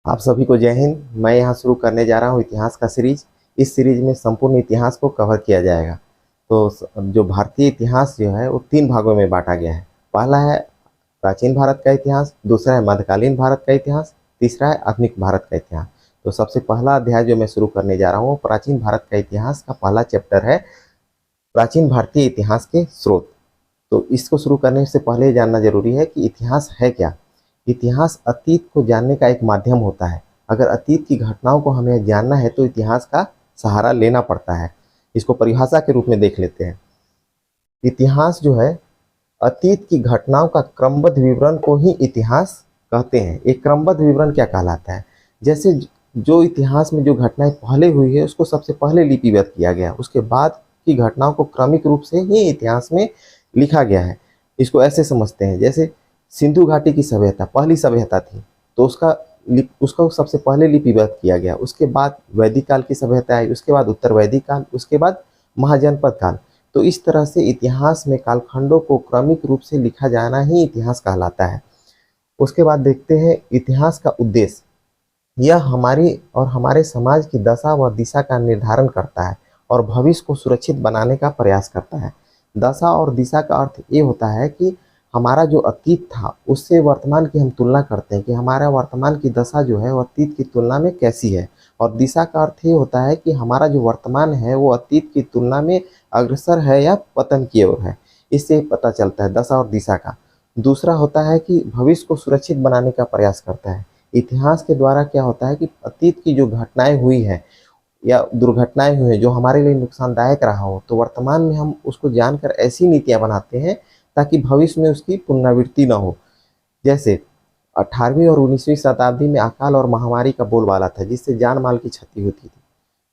आप सभी को जय हिंद। मैं यहाँ शुरू करने जा रहा हूँ इतिहास का सीरीज। इस सीरीज में संपूर्ण इतिहास को कवर किया जाएगा। तो जो भारतीय इतिहास जो है वो 3 भागों में बांटा गया है। पहला है प्राचीन भारत का इतिहास, दूसरा है मध्यकालीन भारत का इतिहास, तीसरा है आधुनिक भारत का इतिहास। तो सबसे पहला अध्याय जो मैं शुरू करने जा रहा हूँ वो प्राचीन भारत का इतिहास का पहला चैप्टर है, प्राचीन भारतीय इतिहास के स्रोत। तो इसको शुरू करने से पहले ये जानना जरूरी है कि इतिहास है क्या। इतिहास अतीत को जानने का एक माध्यम होता है। अगर अतीत की घटनाओं को हमें जानना है तो इतिहास का सहारा लेना पड़ता है। इसको परिभाषा के रूप में देख लेते हैं। इतिहास जो है अतीत की घटनाओं का क्रमबद्ध विवरण को ही इतिहास कहते हैं। एक क्रमबद्ध विवरण क्या कहलाता है? जैसे जो इतिहास में जो घटनाएं पहले हुई है उसको सबसे पहले लिपिबद्ध किया गया, उसके बाद की घटनाओं को क्रमिक रूप से ही इतिहास में लिखा गया है। इसको ऐसे समझते हैं, जैसे सिंधु घाटी की सभ्यता पहली सभ्यता थी तो उसको सबसे पहले लिपिबद्ध किया गया। उसके बाद वैदिक काल की सभ्यता आई, उसके बाद उत्तर वैदिक काल, उसके बाद महाजनपद काल। तो इस तरह से इतिहास में कालखंडों को क्रमिक रूप से लिखा जाना ही इतिहास कहलाता है। उसके बाद देखते हैं इतिहास का उद्देश्य। यह हमारी और हमारे समाज की दशा व दिशा का निर्धारण करता है और भविष्य को सुरक्षित बनाने का प्रयास करता है। दशा और दिशा का अर्थ ये होता है कि हमारा जो अतीत था उससे वर्तमान की हम तुलना करते हैं कि हमारा वर्तमान की दशा जो है वो अतीत की तुलना में कैसी है। और दिशा का अर्थ ये होता है कि हमारा जो वर्तमान है वो अतीत की तुलना में अग्रसर है या पतन की ओर है। इससे पता चलता है दशा और दिशा का। दूसरा होता है कि भविष्य को सुरक्षित बनाने का प्रयास करता है। इतिहास के द्वारा क्या होता है कि अतीत की जो घटनाएं हुई है या दुर्घटनाएं हुई हैं जो हमारे लिए नुकसानदायक रहा हो, तो वर्तमान में हम उसको जानकर ऐसी नीतियां बनाते हैं ताकि भविष्य में उसकी पुनरावृत्ति न हो। जैसे 18वीं और 19वीं शताब्दी में अकाल और महामारी का बोलबाला था जिससे जान माल की क्षति होती थी।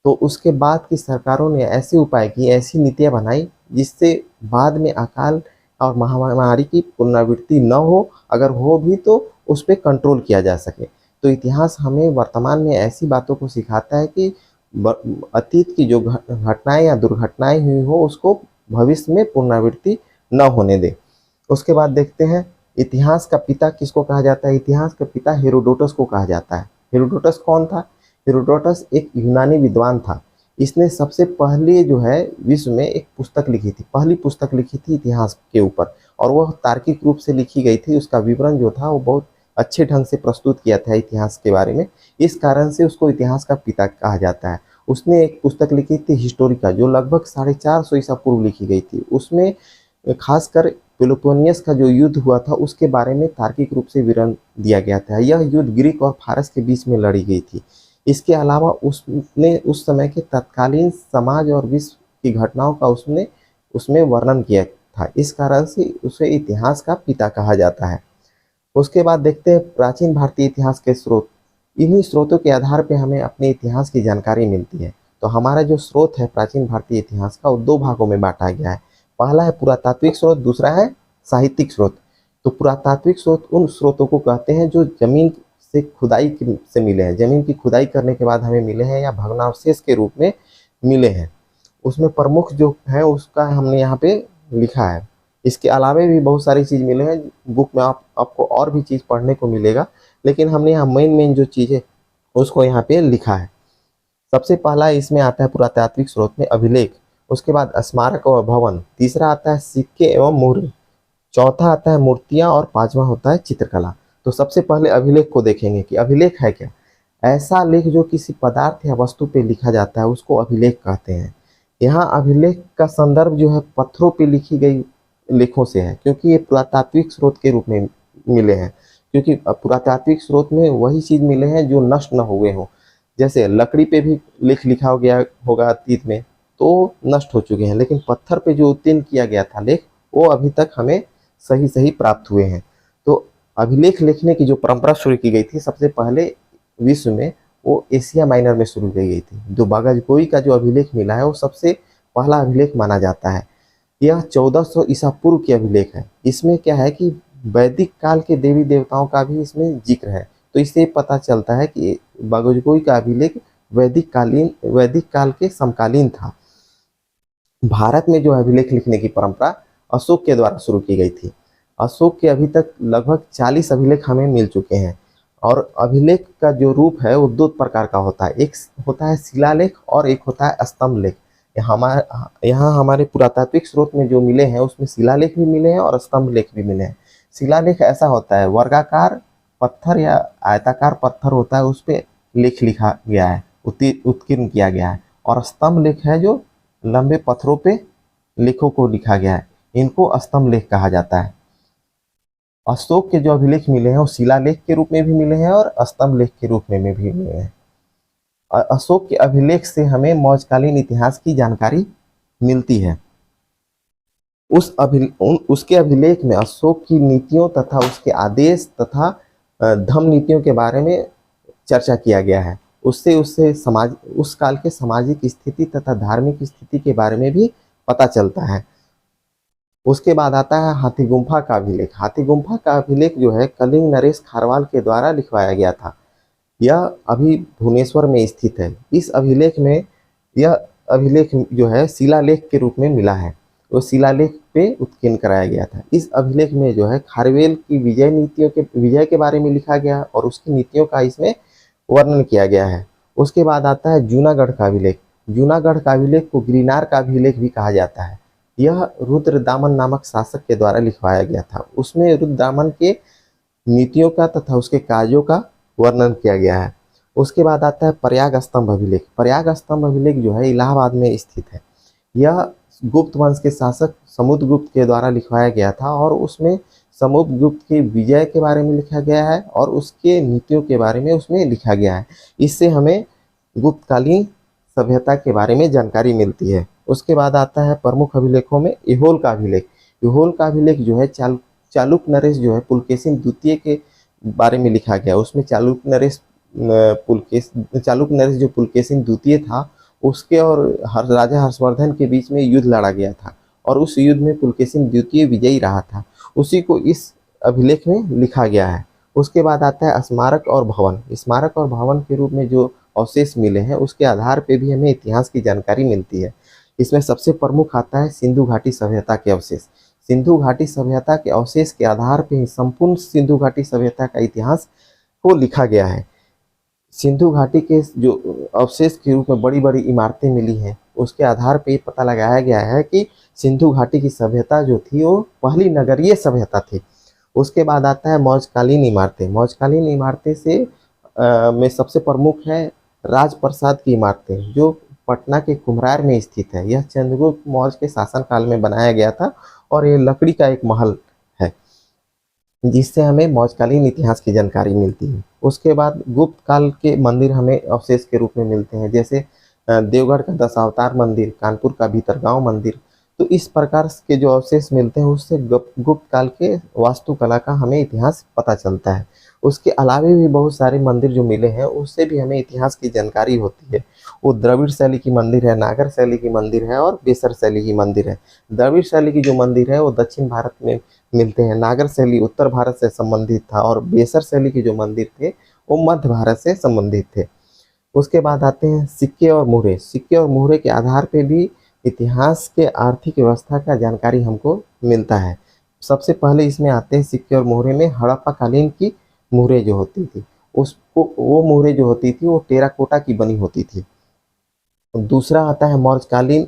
तो उसके बाद की सरकारों ने ऐसे उपाय किए, ऐसी नीतियां बनाई जिससे बाद में अकाल और महामारी की पुनरावृत्ति न हो, अगर हो भी तो उस पर कंट्रोल किया जा सके। तो इतिहास हमें वर्तमान में ऐसी बातों को सिखाता है कि अतीत की जो घटनाएं या दुर्घटनाएं हुई हो उसको भविष्य में पुनरावृत्ति न होने दे। उसके बाद देखते हैं इतिहास का पिता किसको कहा जाता है। इतिहास का पिता हेरोडोटस को कहा जाता है। हेरोडोटस कौन था? हेरोडोटस एक यूनानी विद्वान था। इसने सबसे पहले जो है विश्व में एक पुस्तक लिखी थी, पहली पुस्तक लिखी थी इतिहास के ऊपर, और वह तार्किक रूप से लिखी गई थी। उसका विवरण जो था वो बहुत अच्छे ढंग से प्रस्तुत किया था इतिहास के बारे में। इस कारण से उसको इतिहास का पिता कहा जाता है। उसने एक पुस्तक लिखी थी हिस्टोरिका, जो लगभग 450 ईसा पूर्व लिखी गई थी। उसमें खासकर पेलोपोनियस का जो युद्ध हुआ था उसके बारे में तार्किक रूप से विवरण दिया गया था। यह युद्ध ग्रीक और फारस के बीच में लड़ी गई थी। इसके अलावा उसने उस समय के तत्कालीन समाज और विश्व की घटनाओं का उसने उसमें वर्णन किया था। इस कारण से उसे इतिहास का पिता कहा जाता है। उसके बाद देखते हैं प्राचीन भारतीय इतिहास के स्रोत। इन्हीं स्रोतों के आधार पर हमें अपने इतिहास की जानकारी मिलती है। तो हमारा जो स्रोत है प्राचीन भारतीय इतिहास का वो 2 भागों में बांटा गया है। पहला है पुरातात्विक स्रोत, दूसरा है साहित्यिक स्रोत। तो पुरातात्विक स्रोत उन स्रोतों को कहते हैं जो जमीन से से मिले हैं, जमीन की खुदाई करने के बाद हमें मिले हैं या भग्नावशेष के रूप में मिले हैं। उसमें प्रमुख जो है उसका हमने यहाँ पे लिखा है। इसके अलावे भी बहुत सारी चीज़ मिले हैं। बुक में आपको और भी चीज़ पढ़ने को मिलेगा, लेकिन हमने यहाँ मेन जो चीज़ है उसको यहाँ पे लिखा है। सबसे पहला इसमें आता है पुरातात्विक स्रोत में अभिलेख, उसके बाद स्मारक और भवन, तीसरा आता है सिक्के एवं मुहर, चौथा आता है मूर्तियां और पांचवा होता है चित्रकला। तो सबसे पहले अभिलेख को देखेंगे कि अभिलेख है क्या। ऐसा लेख जो किसी पदार्थ या वस्तु पे लिखा जाता है उसको अभिलेख कहते हैं। यहाँ अभिलेख का संदर्भ जो है पत्थरों पे लिखी गई लेखों से है, क्योंकि ये पुरातात्विक स्रोत के रूप में मिले हैं। क्योंकि पुरातात्विक स्रोत में वही चीज मिले हैं जो नष्ट न हुए हों। जैसे लकड़ी पे भी लेख लिखा हो गया होगा अतीत में तो नष्ट हो चुके हैं, लेकिन पत्थर पे जो उत्तीर्ण किया गया था लेख वो अभी तक हमें सही सही प्राप्त हुए हैं। तो अभिलेख लिखने की जो परंपरा शुरू की गई थी सबसे पहले विश्व में वो एशिया माइनर में शुरू की गई थी। जो बागजगोई का जो अभिलेख मिला है वो सबसे पहला अभिलेख माना जाता है। यह 1400 ईसा पूर्व की अभिलेख है। इसमें क्या है कि वैदिक काल के देवी देवताओं का भी इसमें जिक्र है। तो इससे पता चलता है कि बागजगोई का अभिलेख वैदिक काल के समकालीन था। भारत में जो अभिलेख लिखने की परंपरा अशोक के द्वारा शुरू की गई थी। अशोक के अभी तक लगभग 40 अभिलेख हमें मिल चुके हैं। और अभिलेख का जो रूप है वो दो प्रकार का होता है, एक होता है शिलालेख और एक होता है स्तंभ लेख। यहाँ हमारे पुरातात्विक स्रोत में जो मिले हैं उसमें शिलालेख भी मिले हैं और स्तंभ लेख भी मिले हैं। शिलालेख ऐसा होता है वर्गाकार पत्थर या आयताकार पत्थर होता है, उस पर लेख लिखा गया है, उत्कीर्ण किया गया है। और स्तंभ लेख है जो लंबे पत्थरों पे लेखों को लिखा गया है, इनको स्तंभ लेख कहा जाता है। अशोक के जो अभिलेख मिले हैं वो शिलालेख के रूप में भी मिले हैं और स्तंभ लेख के रूप में भी मिले हैं। अशोक के अभिलेख से हमें मौर्यकालीन इतिहास की जानकारी मिलती है। उसके अभिलेख में अशोक की नीतियों तथा उसके आदेश तथा धर्म नीतियों के बारे में चर्चा किया गया है। उससे समाज उस काल के सामाजिक स्थिति तथा धार्मिक स्थिति के बारे में भी पता चलता है। उसके बाद आता है हाथी गुम्फा का अभिलेख। हाथी गुम्फा का अभिलेख जो है कलिंग नरेश खारवाल के द्वारा लिखवाया गया था। यह अभी भुवनेश्वर में स्थित है। इस अभिलेख में यह अभिलेख जो है शिलालेख के रूप में मिला है, वो शिलालेख पे उत्कीर्ण कराया गया था। इस अभिलेख में जो है खारवेल की विजय के बारे में लिखा गया और उसकी नीतियों का इसमें वर्णन किया गया है। उसके बाद आता है जूनागढ़ का अभिलेख। जूनागढ़ का अभिलेख को गिरनार का अभिलेख भी कहा जाता है। यह रुद्रदामन नामक शासक के द्वारा लिखवाया गया था। उसमें रुद्रदामन के नीतियों का तथा उसके कार्यों का वर्णन किया गया है। उसके बाद आता है प्रयाग स्तंभ अभिलेख। प्रयाग स्तंभ अभिलेख जो है इलाहाबाद में स्थित है। यह गुप्त वंश के शासक समुद्रगुप्त के द्वारा लिखवाया गया था और उसमें समुद्रगुप्त के विजय के बारे में लिखा गया है और उसके नीतियों के बारे में उसमें लिखा गया है। इससे हमें गुप्तकालीन सभ्यता के बारे में जानकारी मिलती है। उसके बाद आता है प्रमुख अभिलेखों में ऐहोल का अभिलेख। ऐहोल का अभिलेख जो है चालुक नरेश जो है पुलकेशिन द्वितीय के बारे में लिखा गया। उसमें चालुक नरेश जो पुलकेशिन द्वितीय था उसके और राजा हर्षवर्धन के बीच में युद्ध लड़ा गया था और उस युद्ध में पुलकेशिन द्वितीय विजयी रहा था, उसी को इस अभिलेख में लिखा गया है। उसके बाद आता है स्मारक और भवन। स्मारक और भवन के रूप में जो अवशेष मिले हैं उसके आधार पे भी हमें इतिहास की जानकारी मिलती है। इसमें सबसे प्रमुख आता है सिंधु घाटी सभ्यता के अवशेष। सिंधु घाटी सभ्यता के अवशेष के आधार पर ही संपूर्ण सिंधु घाटी सभ्यता का इतिहास को लिखा गया है। सिंधु घाटी के जो अवशेष के रूप में बड़ी बड़ी इमारतें मिली हैं उसके आधार पर पता लगाया गया है कि सिंधु घाटी की सभ्यता जो थी वो पहली नगरीय सभ्यता थी। उसके बाद आता है मौर्यकालीन इमारतें। मौर्यकालीन इमारतें से में सबसे प्रमुख है राजप्रसाद की इमारतें जो पटना के कुम्हरार में स्थित है। यह चंद्रगुप्त मौर्य के शासनकाल में बनाया गया था और ये लकड़ी का एक महल है जिससे हमें मौर्यकालीन इतिहास की जानकारी मिलती है। उसके बाद गुप्त काल के मंदिर हमें अवशेष के रूप में मिलते हैं, जैसे देवगढ़ का दशावतार मंदिर, कानपुर का भीतरगांव मंदिर। तो इस प्रकार के जो अवशेष मिलते हैं उससे गुप्त काल के वास्तुकला का हमें इतिहास पता चलता है। उसके अलावा भी बहुत सारे मंदिर जो मिले हैं उससे भी हमें इतिहास की जानकारी होती है। वो द्रविड़ शैली की मंदिर है, नागर शैली की मंदिर है और बेसर शैली की मंदिर है। द्रविड़ शैली की जो मंदिर है वो दक्षिण भारत में मिलते हैं, नागर शैली उत्तर भारत से संबंधित था और बेसर शैली के जो मंदिर थे वो मध्य भारत से संबंधित थे। उसके बाद आते हैं सिक्के और मुहरे। सिक्के और मुहरे के आधार पर भी इतिहास के आर्थिक व्यवस्था का जानकारी हमको मिलता है। सबसे पहले इसमें आते हैं सिक्के और मुहरे में हड़प्पा कालीन की मुहरे जो होती थी वो मुहरे जो होती थी वो टेराकोटा की बनी होती थी। दूसरा आता है मौर्यकालीन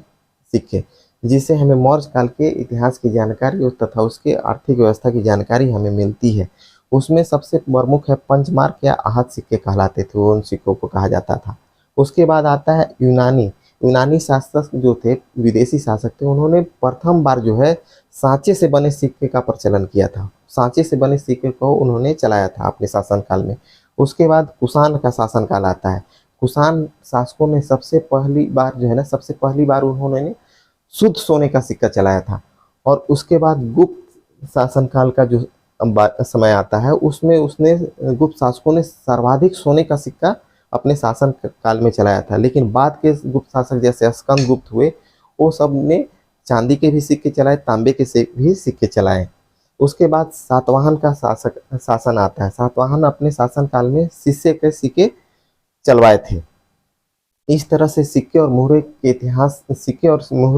सिक्के, जिससे हमें मौर्य काल के इतिहास की जानकारी तथा उसके आर्थिक व्यवस्था की जानकारी हमें मिलती है। उसमें सबसे प्रमुख है पंचमार्क या आहत सिक्के कहलाते थे, वो उन सिक्कों को कहा जाता था। उसके बाद आता है यूनानी शासक जो थे, विदेशी शासक थे, उन्होंने प्रथम बार जो है सांचे से बने सिक्के का प्रचलन किया था। सांचे से बने सिक्के को उन्होंने चलाया था अपने शासनकाल में। उसके बाद कुषाण का शासनकाल आता है। कुषाण शासकों में सबसे पहली बार उन्होंने शुद्ध सोने का सिक्का चलाया था। और उसके बाद गुप्त शासनकाल का जो समय आता है उसमें गुप्त शासकों ने सर्वाधिक सोने का सिक्का अपने शासन काल में चलाया था। लेकिन बाद के गुप्त शासक जैसे स्कंद गुप्त हुए वो सब ने चांदी के भी सिक्के चलाए, तांबे के से भी सिक्के चलाए। उसके बाद सातवाहन का शासन आता है। सातवाहन अपने शासन काल में शीशे के सिक्के चलवाए थे। इस तरह से सिक्के और मुहरे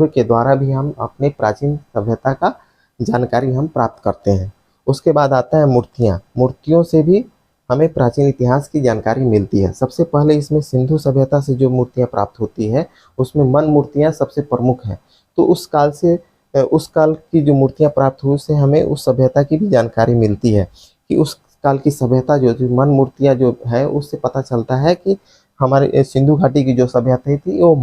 के द्वारा भी हम अपने प्राचीन सभ्यता का जानकारी हम प्राप्त करते हैं। उसके बाद आता है मूर्तियाँ। मूर्तियों से भी हमें प्राचीन इतिहास की जानकारी मिलती है। सबसे पहले इसमें सिंधु सभ्यता से जो मूर्तियाँ प्राप्त होती है, उसमें मन मूर्तियाँ सबसे प्रमुख हैं। तो उस काल से उस काल की जो मूर्तियाँ प्राप्त हुई, उससे हमें उस सभ्यता की भी जानकारी मिलती है कि उस काल की सभ्यता जो थी, मन मूर्तियाँ जो है, उससे पता चलता है कि हमारे सिंधु घाटी की जो सभ्यता थी वो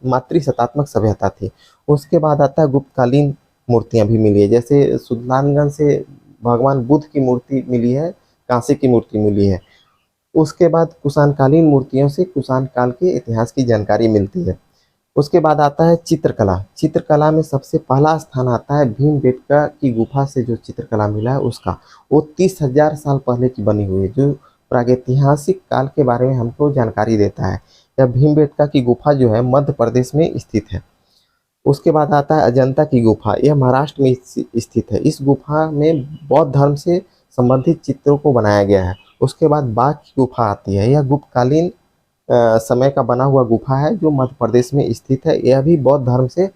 मातृशतात्मक सभ्यता थी। उसके बाद आता है गुप्तकालीन मूर्तियाँ भी मिली है, जैसे सुल्तानगंज से भगवान बुद्ध की मूर्ति मिली है, कांसे की मूर्ति मिली है। उसके बाद कुषाणकालीन मूर्तियों से कुषाण काल के इतिहास की जानकारी मिलती है। उसके बाद आता है चित्रकला। चित्रकला में सबसे पहला स्थान आता है भीमबेटका की गुफा से जो चित्रकला मिला है उसका। वो 30,000 साल पहले की बनी हुई है, जो प्रागैतिहासिक काल के बारे में हमको जानकारी देता है। यह भीमबेटका की गुफा जो है मध्य प्रदेश में स्थित है। उसके बाद आता है अजंता की गुफा। यह महाराष्ट्र में स्थित है। इस गुफा में बौद्ध धर्म से संबंधित चित्रों को बनाया गया है। उसके बाद बाघ की गुफा आती है। यह गुप्तकालीन समय का बना हुआ गुफा है जो मध्य प्रदेश में स्थित है। यह भी बौद्ध धर्म से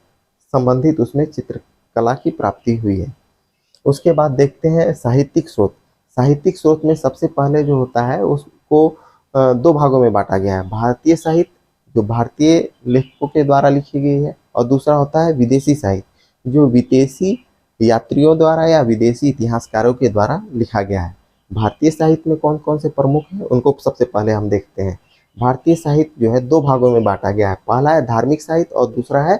संबंधित उसमें चित्रकला की प्राप्ति हुई है। उसके बाद देखते हैं साहित्यिक स्रोत। साहित्यिक स्रोत में सबसे पहले जो होता है उसको दो भागों में बांटा गया है। भारतीय साहित्य, जो भारतीय लेखकों के द्वारा लिखी गई है, और दूसरा होता है विदेशी साहित्य, जो विदेशी यात्रियों द्वारा या विदेशी इतिहासकारों के द्वारा लिखा गया है। भारतीय साहित्य में कौन कौन से प्रमुख हैं उनको सबसे पहले हम देखते हैं। भारतीय साहित्य जो है दो भागों में बांटा गया है। पहला है धार्मिक साहित्य और दूसरा है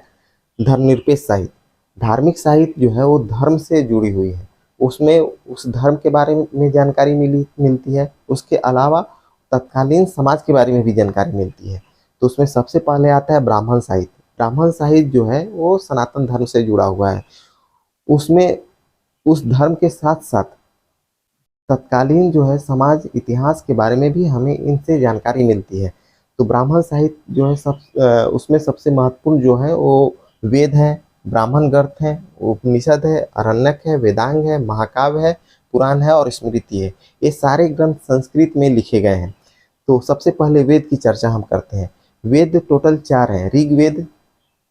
धर्मनिरपेक्ष साहित्य। धार्मिक साहित्य जो है वो धर्म से जुड़ी हुई है, उसमें उस धर्म के बारे में जानकारी मिलती है। उसके अलावा तत्कालीन समाज के बारे में भी जानकारी मिलती है। तो उसमें सबसे पहले आता है ब्राह्मण साहित्य। ब्राह्मण साहित्य जो है वो सनातन धर्म से जुड़ा हुआ है। उसमें उस धर्म के साथ साथ तत्कालीन जो है समाज इतिहास के बारे में भी हमें इनसे जानकारी मिलती है। तो ब्राह्मण साहित्य जो है उसमें सबसे महत्वपूर्ण जो है वो वेद है, ब्राह्मण ग्रंथ है, उपनिषद है, अरण्यक है, वेदांग है, महाकाव्य है, पुराण है और स्मृति है। ये सारे ग्रंथ संस्कृत में लिखे गए हैं। तो सबसे पहले वेद की चर्चा हम करते हैं। वेद टोटल 4 हैं: ऋग्वेद,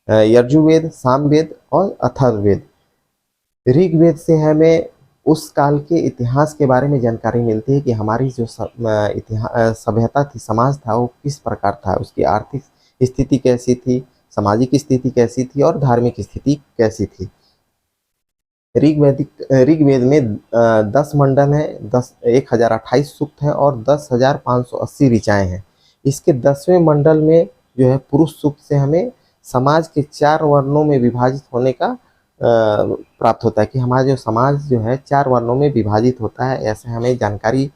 यजुर्वेद, सामवेद और अथर्ववेद। ऋग्वेद से हमें उस काल के इतिहास के बारे में जानकारी मिलती है कि हमारी जो सभ्यता थी, समाज था, वो किस प्रकार था, उसकी आर्थिक स्थिति कैसी थी, सामाजिक स्थिति कैसी थी और धार्मिक स्थिति कैसी थी। ऋग्वेद में 10 मंडल हैं, 1028 सूक्त हैं और 10,580 ऋचाएँ हैं। इसके 10वें मंडल में जो है पुरुष सूक्त से हमें समाज के 4 वर्णों में विभाजित होने का प्राप्त होता है कि हमारा जो समाज जो है 4 वर्णों में विभाजित होता है, ऐसे हमें जानकारी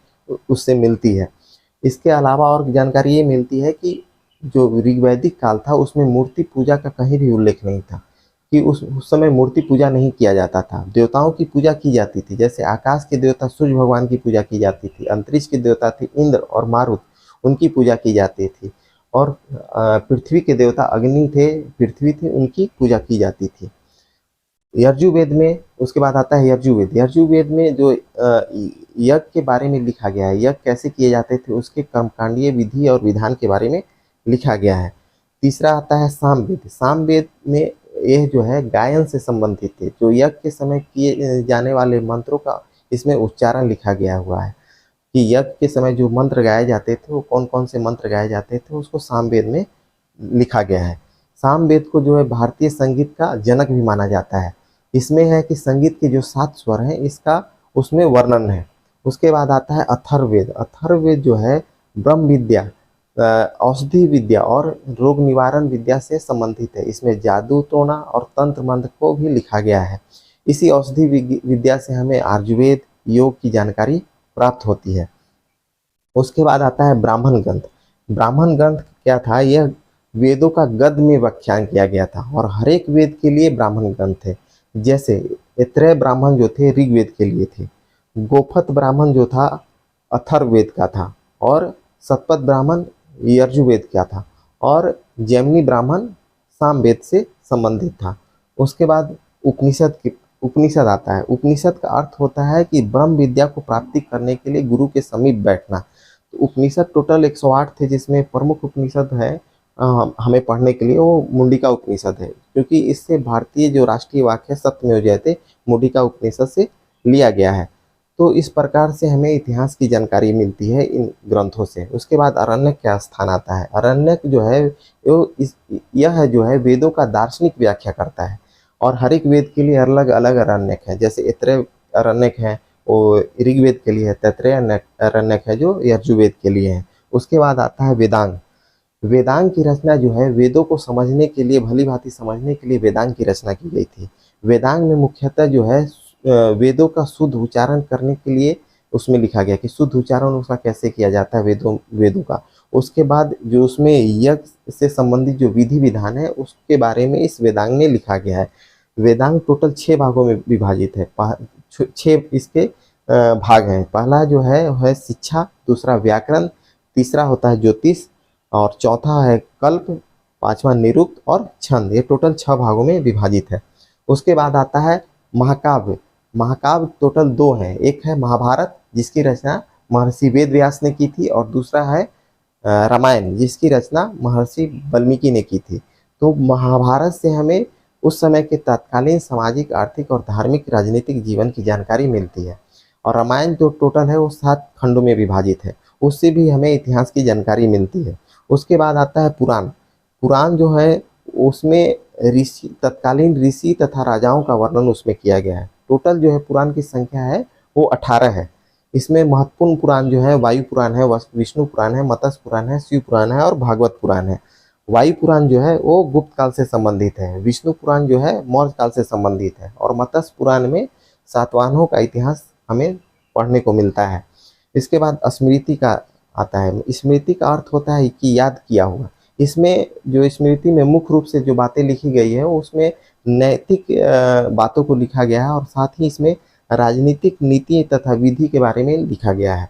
उससे मिलती है। इसके अलावा और जानकारी ये मिलती है कि जो ऋग्वैदिक काल था उसमें मूर्ति पूजा का कहीं भी उल्लेख नहीं था, कि उस समय मूर्ति पूजा नहीं किया जाता था। देवताओं की पूजा की जाती थी, जैसे आकाश के देवता सूर्य भगवान की पूजा की जाती थी, अंतरिक्ष के देवता थे इंद्र और मारुत, उनकी पूजा की जाती थी, और पृथ्वी के देवता अग्नि थे, पृथ्वी थी, उनकी पूजा की जाती थी। यजुर्वेद में उसके बाद आता है यजुर्वेद। यजुर्वेद में जो यज्ञ के बारे में लिखा गया है, यज्ञ कैसे किए जाते थे, उसके कर्मकांडीय विधि और विधान के बारे में लिखा गया है। तीसरा आता है सामवेद। सामवेद में यह जो है गायन से संबंधित थे, जो यज्ञ के समय किए जाने वाले मंत्रों का इसमें उच्चारण लिखा गया हुआ है कि यज्ञ के समय जो मंत्र गाए जाते थे वो कौन कौन से मंत्र गाए जाते थे, उसको सामवेद में लिखा गया है। सामवेद को जो है भारतीय संगीत का जनक भी माना जाता है। इसमें है कि संगीत के जो 7 स्वर हैं इसका उसमें वर्णन है। उसके बाद आता है अथर्ववेद। अथर्ववेद जो है ब्रह्म विद्या, औषधि विद्या और रोग निवारण विद्या से संबंधित है। इसमें जादू टोना और तंत्र मंत्र को भी लिखा गया है। इसी औषधि विद्या से हमें आयुर्वेद, योग की जानकारी प्राप्त होती है। उसके बाद आता है ब्राह्मण ग्रंथ। ब्राह्मण ग्रंथ क्या था? यह वेदों का गद्य में व्याख्यान किया गया था और हर एक वेद के लिए ब्राह्मण ग्रंथ थे। जैसे ऐत्रेय ब्राह्मण जो थे ऋग्वेद के लिए थे, गोपथ ब्राह्मण जो था अथर्ववेद का था, और शतपथ ब्राह्मण यजुर्वेद का था, और जैमिनी ब्राह्मण सामवेद से संबंधित था। उसके बाद उपनिषद आता है। उपनिषद का अर्थ होता है कि ब्रह्म विद्या को प्राप्ति करने के लिए गुरु के समीप बैठना। तो उपनिषद टोटल 108 थे, जिसमें प्रमुख उपनिषद है हमें पढ़ने के लिए वो मुंडिका उपनिषद है, क्योंकि इससे भारतीय जो राष्ट्रीय वाक्य है सत्यमेव जयते मुंडिका उपनिषद से लिया गया है। तो इस प्रकार से हमें इतिहास की जानकारी मिलती है इन ग्रंथों से। उसके बाद अरण्यक का स्थान आता है। अरण्यक जो है यह जो है वेदों का दार्शनिक व्याख्या करता है और हर एक वेद के लिए अलग अलग अरण्यक है। जैसे ऐतरेय अरण्यक है वो ऋग्वेद के लिए है, तैत्तिरीय अरण्यक है जो यजुर्वेद के लिए है। उसके बाद आता है वेदांग। वेदांग की रचना जो है वेदों को समझने के लिए, भली भांति समझने के लिए वेदांग की रचना की गई थी। वेदांग में मुख्यतः जो है वेदों का शुद्ध उच्चारण करने के लिए उसमें लिखा गया कि शुद्ध उच्चारण उसका कैसे किया जाता है वेदों का। उसके बाद जो उसमें यज्ञ से संबंधित जो विधि विधान है उसके बारे में इस वेदांग में लिखा गया है। वेदांग टोटल 6 भागों में विभाजित है। 6 इसके भाग हैं। पहला जो है शिक्षा, दूसरा व्याकरण, तीसरा होता है ज्योतिष और चौथा है कल्प, पांचवा निरुक्त और छंद। ये टोटल 6 भागों में विभाजित है। उसके बाद आता है महाकाव्य। महाकाव्य टोटल 2 हैं। एक है महाभारत जिसकी रचना महर्षि वेद व्यास ने की थी और दूसरा है रामायण जिसकी रचना महर्षि वाल्मीकि ने की थी। तो महाभारत से हमें उस समय के तत्कालीन सामाजिक, आर्थिक और धार्मिक राजनीतिक जीवन की जानकारी मिलती है। और रामायण जो टोटल है वो 7 खंडों में विभाजित है, उससे भी हमें इतिहास की जानकारी मिलती है। उसके बाद आता है पुराण। पुराण जो है उसमें तत्कालीन ऋषि तथा राजाओं का वर्णन उसमें किया गया है। टोटल जो है पुराण की संख्या है वो 18 है। इसमें महत्वपूर्ण पुराण जो है वायु पुराण है, विष्णु पुराण है, मत्स्य पुराण है, शिव पुराण है और भागवत पुराण है। वायु पुराण जो है वो गुप्त काल से संबंधित है, विष्णु पुराण जो है मौर्य काल से संबंधित है और मत्स्य पुराण में सातवाहनों का इतिहास हमें पढ़ने को मिलता है। इसके बाद स्मृति का आता है। स्मृति का अर्थ होता है कि याद किया हुआ। इसमें जो स्मृति में मुख्य रूप से जो बातें लिखी गई है उसमें नैतिक बातों को लिखा गया है और साथ ही इसमें राजनीतिक नीति तथा विधि के बारे में लिखा गया है।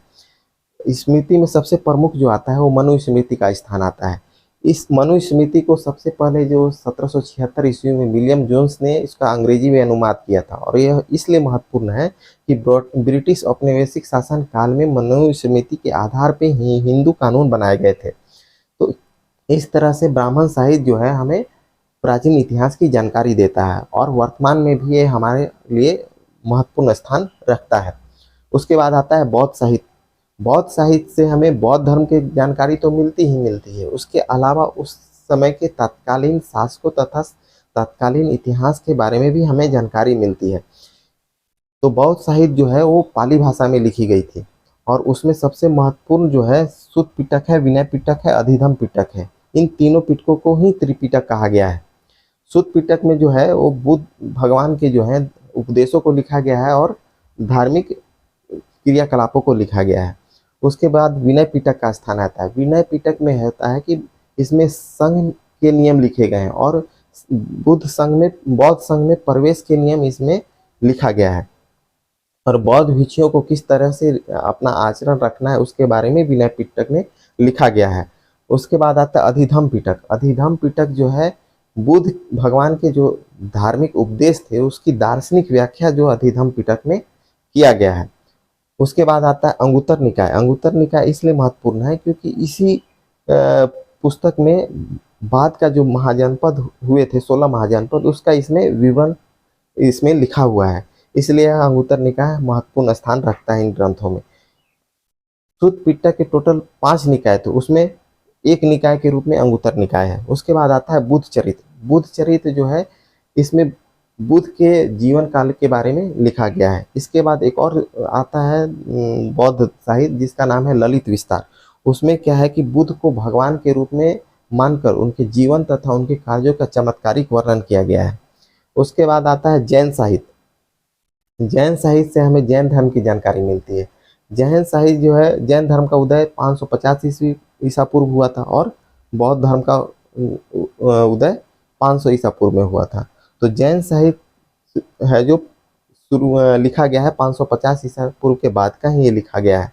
स्मृति में सबसे प्रमुख जो आता है वो मनुस्मृति का स्थान आता है। इस मनुस्मृति को सबसे पहले जो 1776 ईस्वी में विलियम जोन्स ने इसका अंग्रेजी में अनुवाद किया था और यह इसलिए महत्वपूर्ण है कि ब्रिटिश औपनिवेशिक शासन काल में मनुस्मृति के आधार पर ही हिंदू कानून बनाए गए थे। तो इस तरह से ब्राह्मण साहित्य जो है हमें प्राचीन इतिहास की जानकारी देता है और वर्तमान में भी ये हमारे लिए महत्वपूर्ण स्थान रखता है। उसके बाद आता है बौद्ध साहित्य। बौद्ध साहित्य से हमें बौद्ध धर्म की जानकारी तो मिलती ही मिलती है, उसके अलावा उस समय के तत्कालीन शासकों तथा तत्कालीन इतिहास के बारे में भी हमें जानकारी मिलती है। तो बौद्ध साहित्य जो है वो पाली भाषा में लिखी गई थी और उसमें सबसे महत्वपूर्ण जो है सुत्त पिटक है, विनय पिटक है, अधिधम्म पिटक है। इन तीनों पिटकों को ही त्रिपिटक कहा गया है। सुत्त पिटक में जो है वो बुद्ध भगवान के जो है उपदेशों को लिखा गया है और धार्मिक क्रियाकलापों को लिखा गया है। उसके बाद विनय पिटक का स्थान आता है। विनय पिटक में होता है कि इसमें संघ के नियम लिखे गए हैं और बौद्ध संघ में प्रवेश के नियम इसमें लिखा गया है और बौद्ध भिक्षुओं को किस तरह से अपना आचरण रखना है उसके बारे में विनय पिटक में लिखा गया है। उसके बाद आता है अधिधम्म पिटक। अधिधम्म पिटक जो है बुद्ध भगवान के जो धार्मिक उपदेश थे उसकी दार्शनिक व्याख्या जो अधिधम्म पिटक में किया गया है। उसके बाद आता है अंगुत्तर निकाय। अंगुत्तर निकाय इसलिए महत्वपूर्ण है क्योंकि इसी पुस्तक में बाद का जो महाजनपद हुए थे 16 महाजनपद उसका इसमें विवरण इसमें लिखा हुआ है, इसलिए अंगुत्तर निकाय महत्वपूर्ण स्थान रखता है इन ग्रंथों में। सुत्त पिटक के टोटल 5 निकाय थे, उसमें एक निकाय के रूप में अंगुत्तर निकाय है। उसके बाद आता है बुद्ध चरित्र। बुद्ध चरित्र जो है इसमें बुद्ध के जीवन काल के बारे में लिखा गया है। इसके बाद एक और आता है बौद्ध साहित्य जिसका नाम है ललित विस्तार। उसमें क्या है कि बुद्ध को भगवान के रूप में मानकर उनके जीवन तथा उनके कार्यों का चमत्कारिक वर्णन किया गया है। उसके बाद आता है जैन साहित्य। जैन साहित्य से हमें जैन धर्म की जानकारी मिलती है। जैन साहित्य जो है जैन धर्म का उदय 550 ईस्वी ईसा पूर्व हुआ था और बौद्ध धर्म का उदय 500 ईसा पूर्व में हुआ था। तो जैन साहित्य है जो लिखा गया है 550 ईसा पूर्व के बाद का ही ये लिखा गया है।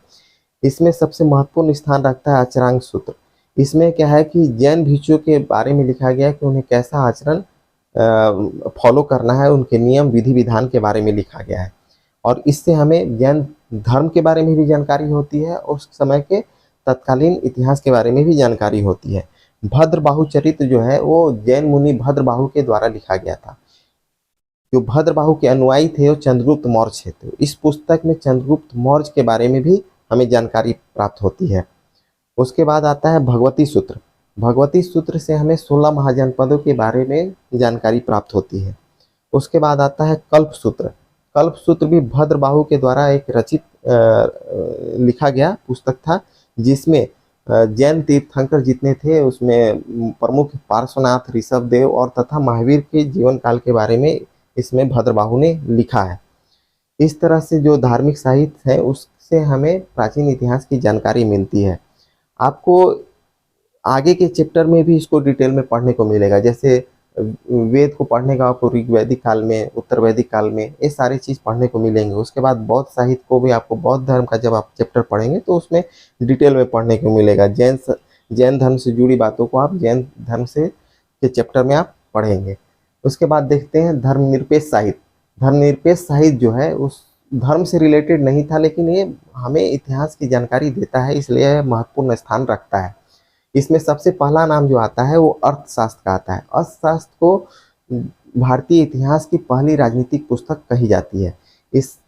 इसमें सबसे महत्वपूर्ण स्थान रखता है आचरांग सूत्र। इसमें क्या है कि जैन भिक्षुओं के बारे में लिखा गया है कि उन्हें कैसा आचरण फॉलो करना है, उनके नियम विधि विधान के बारे में लिखा गया है और इससे हमें जैन धर्म के बारे में भी जानकारी होती है और उस समय के तत्कालीन इतिहास के बारे में भी जानकारी होती है। भद्रबाहु चरित्र जो है वो जैन मुनि भद्रबाहु के द्वारा लिखा गया था। जो भद्रबाहु के अनुयायी थे वो चंद्रगुप्त मौर्य थे। इस पुस्तक में चंद्रगुप्त मौर्य के बारे में भी हमें जानकारी प्राप्त होती है। उसके बाद आता है भगवती सूत्र। भगवती सूत्र से हमें 16 महाजनपदों के बारे में जानकारी प्राप्त होती है। उसके बाद आता है कल्प सूत्र। कल्प सूत्र भी भद्रबाहु के द्वारा एक रचित लिखा गया पुस्तक था, जिसमें जैन तीर्थंकर जितने थे उसमें प्रमुख पार्श्वनाथ, ऋषभदेव और तथा महावीर के जीवन काल के बारे में इसमें भद्रबाहु ने लिखा है। इस तरह से जो धार्मिक साहित्य है उससे हमें प्राचीन इतिहास की जानकारी मिलती है। आपको आगे के चैप्टर में भी इसको डिटेल में पढ़ने को मिलेगा। जैसे वेद को पढ़ने का आपको ऋग्वैदिक काल में, उत्तर वैदिक काल में ये सारी चीज़ पढ़ने को मिलेंगे। उसके बाद बौद्ध साहित्य को भी आपको, बौद्ध धर्म का जब आप चैप्टर पढ़ेंगे तो उसमें डिटेल में पढ़ने को मिलेगा। जैन धर्म से जुड़ी बातों को आप जैन धर्म से के चैप्टर में आप पढ़ेंगे। उसके बाद देखते हैं धर्मनिरपेक्ष साहित्य। धर्मनिरपेक्ष साहित्य जो है उस धर्म से रिलेटेड नहीं था, लेकिन ये हमें इतिहास की जानकारी देता है, इसलिए महत्वपूर्ण स्थान रखता है। इसमें सबसे पहला नाम जो आता है वो अर्थशास्त्र का आता है। अर्थशास्त्र को भारतीय इतिहास की पहली राजनीतिक पुस्तक कही जाती है।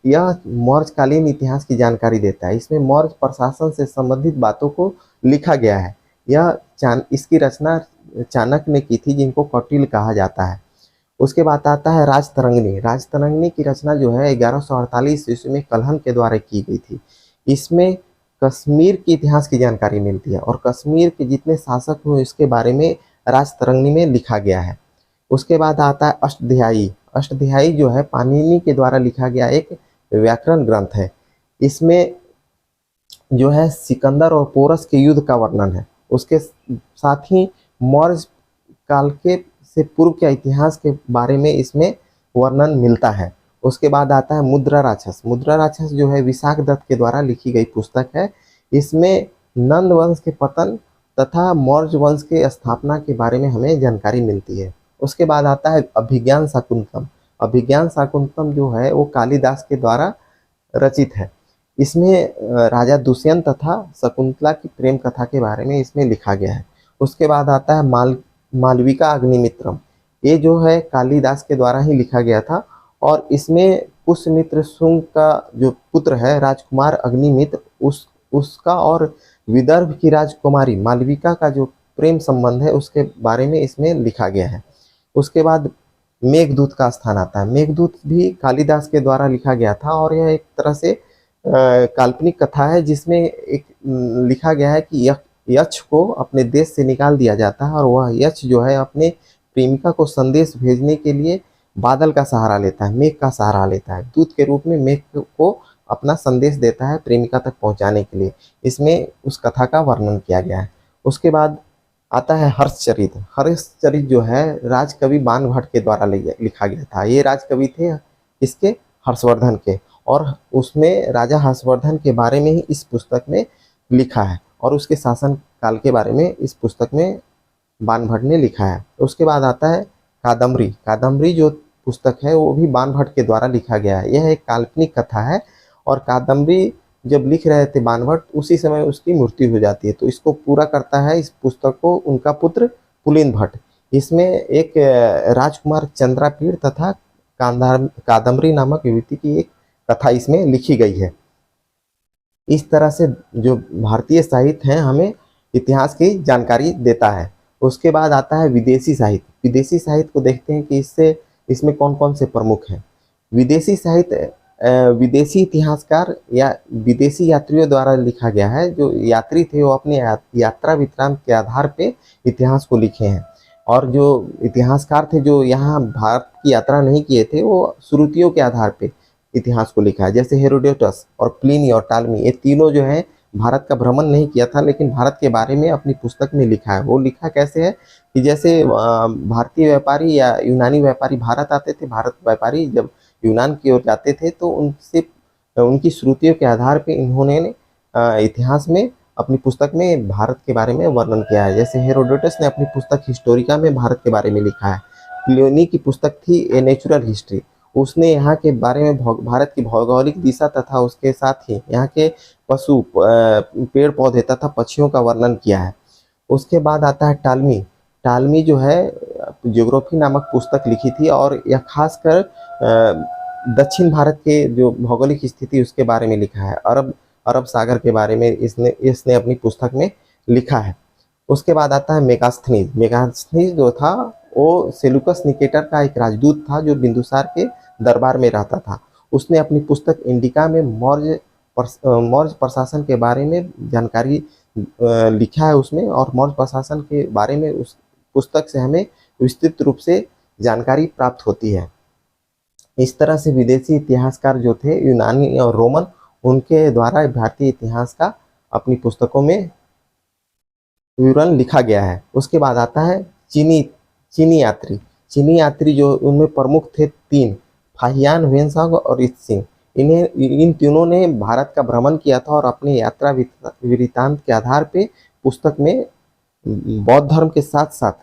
यह मौर्यकालीन इतिहास की जानकारी देता है। इसमें मौर्य प्रशासन से संबंधित बातों को लिखा गया है। इसकी रचना चाणक्य ने की थी, जिनको कौटिल्य कहा जाता है। उसके बाद आता है राजतरंगिणी। राजतरंगिणी की रचना जो है 1148 ईस्वी में कल्हण के द्वारा की गई थी। इसमें कश्मीर के इतिहास की जानकारी मिलती है और कश्मीर के जितने शासक हुए इसके बारे में राजतरंगिणी में लिखा गया है। उसके बाद आता है अष्टध्यायी। अष्टध्यायी जो है पाणिनि के द्वारा लिखा गया एक व्याकरण ग्रंथ है। इसमें जो है सिकंदर और पोरस के युद्ध का वर्णन है। उसके साथ ही मौर्य काल के से पूर्व के इतिहास के बारे में इसमें वर्णन मिलता है। उसके बाद आता है मुद्रा राक्षस। मुद्रा राक्षस जो है विशाख दत्त के द्वारा लिखी गई पुस्तक है। इसमें नंद वंश के पतन तथा मौर्य वंश के स्थापना के बारे में हमें जानकारी मिलती है। उसके बाद आता है अभिज्ञान शाकुंतलम। अभिज्ञान शाकुंतलम जो है वो कालिदास के द्वारा रचित है। इसमें राजा दुष्यंत तथा शकुंतला की प्रेम कथा के बारे में इसमें लिखा गया है। उसके बाद आता है मालविका अग्निमित्रम। ये जो है कालिदास के द्वारा ही लिखा गया था और इसमें पुष्यमित्र शुंग का जो पुत्र है राजकुमार अग्निमित्र, उसका और विदर्भ की राजकुमारी मालविका का जो प्रेम संबंध है उसके बारे में इसमें लिखा गया है। उसके बाद मेघदूत का स्थान आता है। मेघदूत भी कालिदास के द्वारा लिखा गया था और यह एक तरह से काल्पनिक कथा है, जिसमें एक लिखा गया है कि यक्ष को अपने देश से निकाल दिया जाता है और वह यक्ष जो है अपने प्रेमिका को संदेश भेजने के लिए बादल का सहारा लेता है, मेघ का सहारा लेता है। दूत के रूप में मेघ को अपना संदेश देता है प्रेमिका तक पहुंचाने के लिए। इसमें उस कथा का वर्णन किया गया है। उसके बाद आता है हर्षचरित। हर्षचरित जो है राजकवि बाणभट्ट के द्वारा लिखा गया था। ये राजकवि थे इसके हर्षवर्धन के, और उसमें राजा हर्षवर्धन के बारे में ही इस पुस्तक में लिखा है और उसके शासन काल के बारे में इस पुस्तक में बाणभट्ट ने लिखा है। उसके बाद आता है कादम्बरी। कादम्बरी जो पुस्तक है वो भी बाणभट्ट के द्वारा लिखा गया है। यह एक काल्पनिक कथा है और कादम्बरी जब लिख रहे थे बाणभट्ट उसी समय उसकी मृत्यु हो जाती है, तो इसको पूरा करता है इस पुस्तक को उनका पुत्र पुलिन भट्ट। इसमें एक राजकुमार चंद्रापीड़ तथा कादम्बरी नामक युवती की एक कथा इसमें लिखी गई है। इस तरह से जो भारतीय साहित्य है हमें इतिहास की जानकारी देता है। उसके बाद आता है विदेशी साहित्य। विदेशी साहित्य को देखते हैं कि इसमें कौन कौन से प्रमुख हैं। विदेशी साहित्य विदेशी इतिहासकार या विदेशी यात्रियों द्वारा लिखा गया है। जो यात्री थे वो अपने यात्रा वृत्तांत के आधार पे इतिहास को लिखे हैं, और जो इतिहासकार थे जो यहाँ भारत की यात्रा नहीं किए थे वो श्रुतियों के आधार पे इतिहास को लिखा है। जैसे हेरोडोटस और प्लिनी और टालमी, ये तीनों जो है भारत का भ्रमण नहीं किया था लेकिन भारत के बारे में अपनी पुस्तक में लिखा है। वो लिखा कैसे है कि जैसे भारतीय व्यापारी या यूनानी व्यापारी भारत आते थे, भारत व्यापारी जब यूनान की ओर जाते थे तो उनसे उनकी श्रुतियों के आधार पे इन्होंने इतिहास में अपनी पुस्तक में भारत के बारे में वर्णन किया है। जैसे हेरोडोटस ने अपनी पुस्तक हिस्टोरिका में भारत के बारे में लिखा है। प्लिनी की पुस्तक थी ए नेचुरल हिस्ट्री, उसने यहाँ के बारे में भारत की भौगोलिक दिशा तथा उसके साथ ही यहाँ के पशु पेड़ पौधे तथा पक्षियों का वर्णन किया है। उसके बाद आता है टालमी। टालमी जो है ज्योग्राफी नामक पुस्तक लिखी थी और यह खासकर दक्षिण भारत के जो भौगोलिक स्थिति उसके बारे में लिखा है। अरब अरब सागर के बारे में इसने इसने अपनी पुस्तक में लिखा है। उसके बाद आता है मेगास्थनीज। मेगास्थनीज जो था वो सेलुकस निकेटर का एक राजदूत था जो बिंदुसार के दरबार में रहता था। उसने अपनी पुस्तक इंडिका में मौर्य प्रशासन के बारे में जानकारी लिखा है उसमें, और मौर्य प्रशासन के बारे में उस पुस्तक से हमें विस्तृत रूप से जानकारी प्राप्त होती है। इस तरह से विदेशी इतिहासकार जो थे यूनानी और रोमन, उनके द्वारा भारतीय इतिहास का अपनी पुस्तकों में विवरण लिखा गया है। उसके बाद आता है चीनी यात्री। चीनी यात्री जो उनमें प्रमुख थे तीन, फाहियान, ह्वेनसांग और इत्सिंग। इन तीनों ने भारत का भ्रमण किया था और अपनी यात्रा वृत्तांत के आधार पे पुस्तक में बौद्ध धर्म के साथ साथ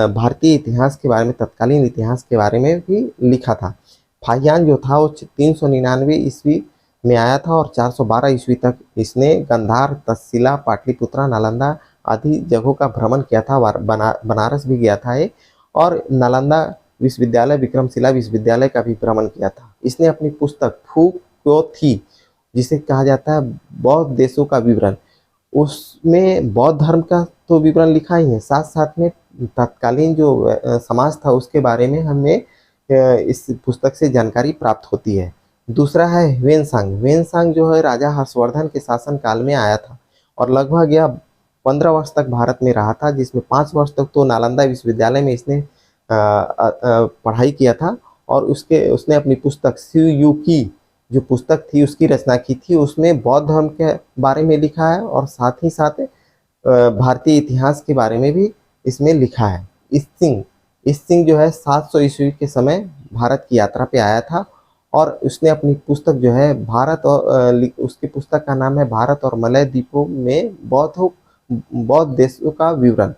भारतीय इतिहास के बारे में, तत्कालीन इतिहास के बारे में भी लिखा था। फाहियान जो था वो 399 ईस्वी में आया था और 412 ईस्वी तक इसने गंधार, तक्षशिला, पाटलिपुत्रा, नालंदा आदि जगहों का भ्रमण किया था। बनारस भी गया था ये, और नालंदा विश्वविद्यालय, विक्रमशिला विश्वविद्यालय का भी भ्रमण किया था। इसने अपनी पुस्तक फू क्यो थी, जिसे कहा जाता है बौद्ध देशों का विवरण, उसमें बौद्ध धर्म का तो विवरण लिखा ही है, साथ साथ में तत्कालीन जो समाज था उसके बारे में हमें इस पुस्तक से जानकारी प्राप्त होती है। दूसरा है ह्वेनसांग। ह्वेनसांग जो है राजा हर्षवर्धन के शासन काल में आया था और लगभग यह 15 वर्ष तक भारत में रहा था, जिसमें 5 वर्ष तक तो नालंदा विश्वविद्यालय में इसने पढ़ाई किया था। और उसने अपनी पुस्तक शिवयुकी जो पुस्तक थी उसकी रचना की थी। उसमें बौद्ध धर्म के बारे में लिखा है और साथ ही साथ भारतीय इतिहास के बारे में भी इसमें लिखा है। इत्सिंग जो है 700 ईस्वी के समय भारत की यात्रा पे आया था और उसने अपनी पुस्तक जो है भारत और उसकी पुस्तक का नाम है भारत और मलय द्वीपों में बौद्ध देशों का विवरण,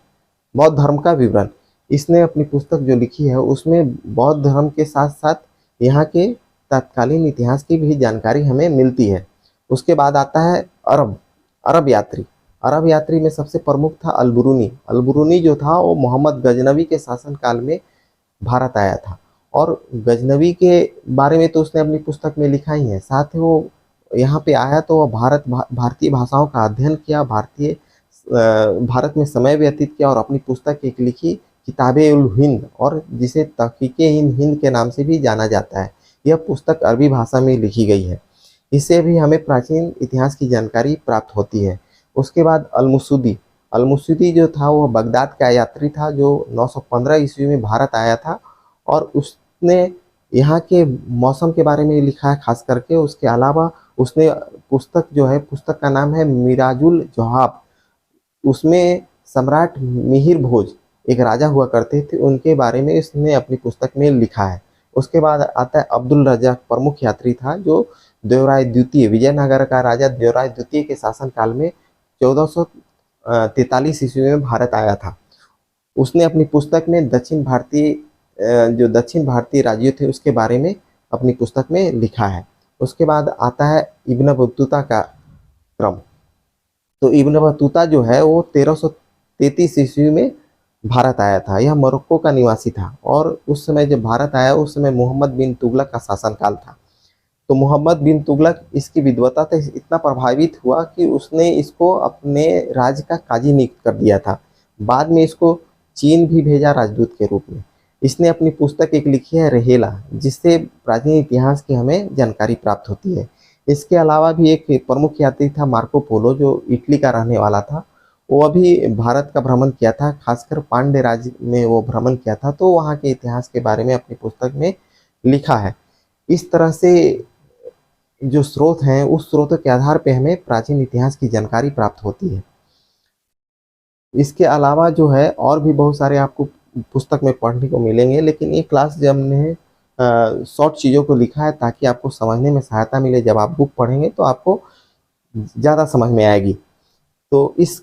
बौद्ध धर्म का विवरण। इसने अपनी पुस्तक जो लिखी है उसमें बौद्ध धर्म के साथ साथ यहाँ के तत्कालीन इतिहास की भी जानकारी हमें मिलती है। उसके बाद आता है अरब यात्री। अरब यात्री में सबसे प्रमुख था अलबरूनी। अलबरूनी जो था वो मोहम्मद गजनवी के शासन काल में भारत आया था और गजनवी के बारे में तो उसने अपनी पुस्तक में लिखा ही है। साथ ही वो यहाँ पे आया तो वह भारतीय भाषाओं का अध्ययन किया, भारत में समय व्यतीत किया और अपनी पुस्तक एक लिखी किताबे उल हिंद, और जिसे तहकीके हिंद के नाम से भी जाना जाता है। यह पुस्तक अरबी भाषा में लिखी गई है। इससे भी हमें प्राचीन इतिहास की जानकारी प्राप्त होती है। उसके बाद अलमुसुदी जो था वह बगदाद का यात्री था जो 915 ईस्वी में भारत आया था और उसने यहाँ के मौसम के बारे में लिखा है खास करके। उसके अलावा उसने पुस्तक का नाम है मिराजुल जोहाब। उसमें सम्राट मिहिर भोज एक राजा हुआ करते थे, उनके बारे में इसने अपनी पुस्तक में लिखा है। उसके बाद आता है अब्दुल रज़ाक, प्रमुख यात्री था जो देवराय द्वितीय, विजयनगर का राजा देवराय द्वितीय के शासन काल में 1443 ईस्वी में भारत आया था। उसने अपनी पुस्तक में दक्षिण भारतीय राज्यों थे उसके बारे में अपनी पुस्तक में लिखा है। उसके बाद आता है इब्न बतूता का क्रम। तो इब्न बतूता जो है वो 1333 ईस्वी में भारत आया था। यह मोरक्को का निवासी था और उस समय जब भारत आया उस समय मोहम्मद बिन तुगलक का शासनकाल था। तो मोहम्मद बिन तुगलक इसकी विद्वता से इतना प्रभावित हुआ कि उसने इसको अपने राज्य का काजी नियुक्त कर दिया था। बाद में इसको चीन भी भेजा राजदूत के रूप में। इसने अपनी पुस्तक एक लिखी है रहेला, जिससे प्राचीन इतिहास की हमें जानकारी प्राप्त होती है। इसके अलावा भी एक प्रमुख यात्री था मार्को पोलो जो इटली का रहने वाला था। वो अभी भारत का भ्रमण किया था, खासकर पांड्य राज्य में वो भ्रमण किया था, तो वहाँ के इतिहास के बारे में अपनी पुस्तक में लिखा है। इस तरह से जो स्रोत हैं उस स्रोतों के आधार पे हमें प्राचीन इतिहास की जानकारी प्राप्त होती है। इसके अलावा जो है और भी बहुत सारे आपको पुस्तक में पढ़ने को मिलेंगे, लेकिन ये क्लास जब हमने शॉर्ट चीज़ों को लिखा है ताकि आपको समझने में सहायता मिले। जब आप बुक पढ़ेंगे तो आपको ज़्यादा समझ में आएगी। तो इस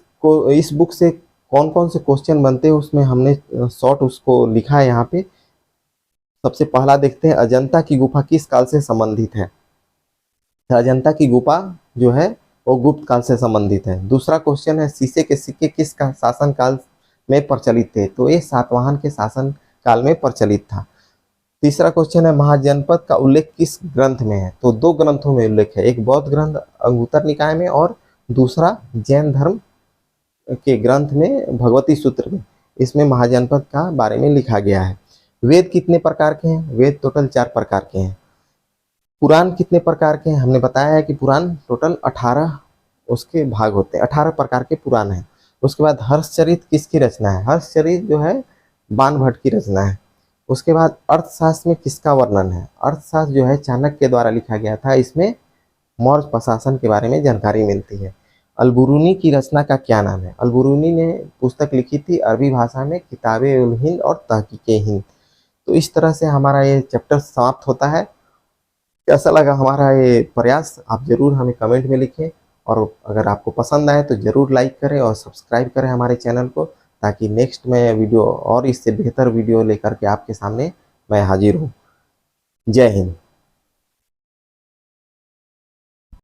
बुक से कौन कौन से क्वेश्चन बनते हैं उसमें हमने शॉर्ट उसको लिखा है यहाँ पे। सबसे पहला देखते हैं, अजंता की गुफा किस काल से संबंधित है। अजंता की गुफा जो है वो गुप्त काल से संबंधित है। दूसरा क्वेश्चन है, शीशे के सिक्के किस शासन काल में प्रचलित थे, तो ये सातवाहन के शासन काल में प्रचलित था। तीसरा क्वेश्चन है महाजनपद का उल्लेख किस ग्रंथ में है? तो दो ग्रंथों में उल्लेख है, एक बौद्ध ग्रंथ अंगुत्तर निकाय में और दूसरा जैन धर्म के ग्रंथ में भगवती सूत्र में। इसमें महाजनपद का बारे में लिखा गया है। वेद कितने प्रकार के हैं? वेद टोटल 4 प्रकार के हैं। पुराण कितने प्रकार के हैं? हमने बताया है कि पुराण टोटल 18 उसके भाग होते हैं, 18 प्रकार के पुराण हैं। उसके बाद हर्षचरित किसकी रचना है? हर्षचरित जो है बाण भट्ट की रचना है। उसके बाद अर्थशास्त्र में किसका वर्णन है? अर्थशास्त्र जो है चाणक्य के द्वारा लिखा गया था, इसमें मौर्य प्रशासन के बारे में जानकारी मिलती है। अलबरूनी की रचना का क्या नाम है? अलबरूनी ने पुस्तक लिखी थी अरबी भाषा में किताबे उल हिंद और तहकीके हिंद। तो इस तरह से हमारा ये चैप्टर समाप्त होता है। कैसा लगा हमारा ये प्रयास आप ज़रूर हमें कमेंट में लिखें, और अगर आपको पसंद आए तो ज़रूर लाइक करें और सब्सक्राइब करें हमारे चैनल को, ताकि नेक्स्ट में वीडियो और इससे बेहतर वीडियो लेकर के आपके सामने मैं हाजिर हूँ। जय हिंद।